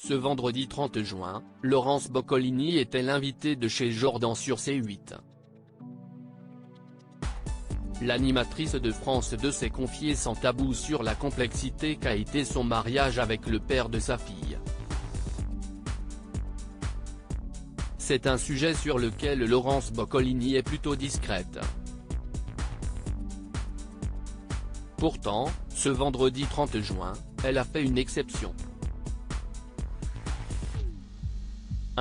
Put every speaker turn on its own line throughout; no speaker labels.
Ce vendredi 30 juin, Laurence Boccolini était l'invitée de chez Jordan sur C8. L'animatrice de France 2 s'est confiée sans tabou sur la complexité qu'a été son mariage avec le père de sa fille. C'est un sujet sur lequel Laurence Boccolini est plutôt discrète. Pourtant, ce vendredi 30 juin, elle a fait une exception.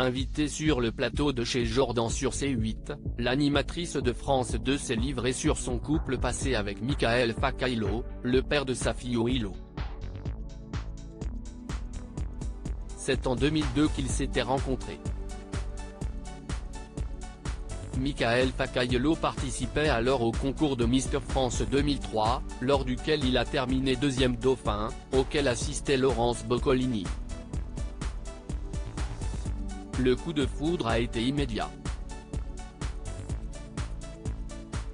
Invitée sur le plateau de chez Jordan sur C8, l'animatrice de France 2 s'est livrée sur son couple passé avec Michael Faccaillo, le père de sa fille Willow. C'est en 2002 qu'ils s'étaient rencontrés. Michael Faccaillo participait alors au concours de Mister France 2003, lors duquel il a terminé deuxième dauphin, auquel assistait Laurence Boccolini. Le coup de foudre a été immédiat.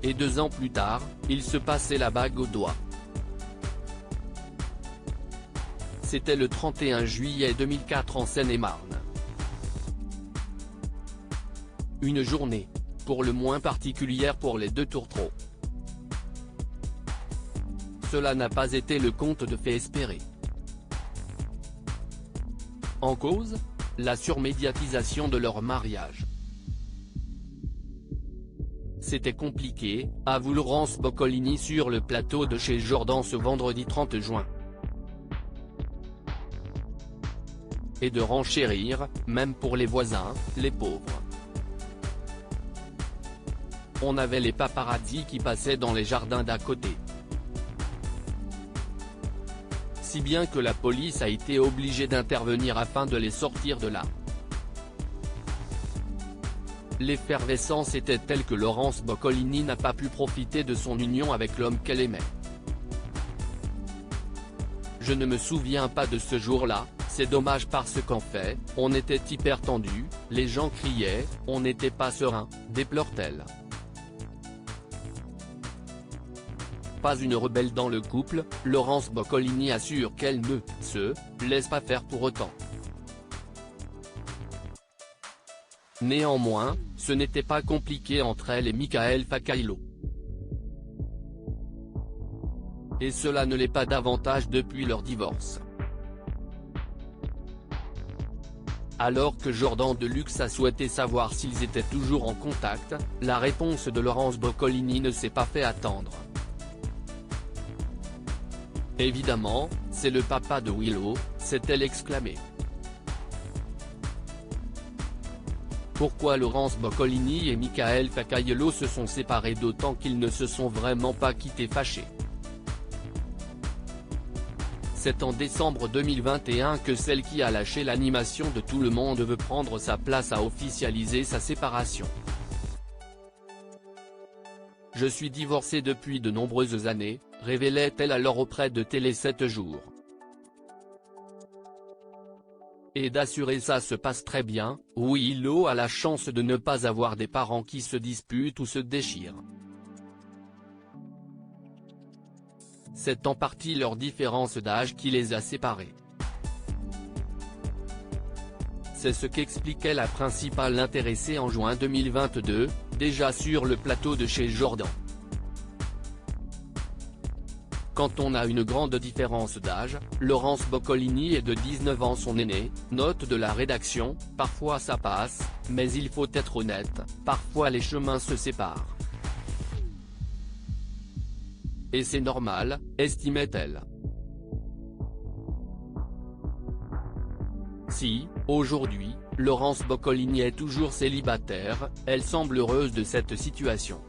Et 2 ans plus tard, ils se passaient la bague au doigt. C'était le 31 juillet 2004 en Seine-et-Marne. Une journée, pour le moins particulière pour les deux tourtereaux. Cela n'a pas été le conte de fées espéré. En cause, la surmédiatisation de leur mariage. C'était compliqué, avoue Laurence Boccolini sur le plateau de chez Jordan ce vendredi 30 juin. Et de renchérir, même pour les voisins, les pauvres. On avait les paparazzis qui passaient dans les jardins d'à côté. Si bien que la police a été obligée d'intervenir afin de les sortir de là. L'effervescence était telle que Laurence Boccolini n'a pas pu profiter de son union avec l'homme qu'elle aimait. Je ne me souviens pas de ce jour-là, c'est dommage parce qu'en fait, on était hyper tendu, les gens criaient, on n'était pas serein, déplore-t-elle. Pas une rebelle dans le couple, Laurence Boccolini assure qu'elle ne se laisse pas faire pour autant. Néanmoins, ce n'était pas compliqué entre elle et Michael Faccaillo. Et cela ne l'est pas davantage depuis leur divorce. Alors que Jordan Deluxe a souhaité savoir s'ils étaient toujours en contact, la réponse de Laurence Boccolini ne s'est pas fait attendre. Évidemment, c'est le papa de Willow, s'est-elle exclamée. Pourquoi Laurence Boccolini et Michael Faccaillo se sont séparés d'autant qu'ils ne se sont vraiment pas quittés fâchés? C'est en décembre 2021 que celle qui a lâché l'animation de Tout le monde veut prendre sa place a officialisé sa séparation. Je suis divorcée depuis de nombreuses années, révélait-elle alors auprès de Télé 7 jours. Et d'assurer ça se passe très bien, Willow a la chance de ne pas avoir des parents qui se disputent ou se déchirent. C'est en partie leur différence d'âge qui les a séparés. C'est ce qu'expliquait la principale intéressée en juin 2022, déjà sur le plateau de chez Jordan. Quand on a une grande différence d'âge, Laurence Boccolini est de 19 ans son aînée, note de la rédaction, parfois ça passe, mais il faut être honnête, parfois les chemins se séparent. Et c'est normal, estimait-elle. Si, aujourd'hui, Laurence Boccolini est toujours célibataire, elle semble heureuse de cette situation.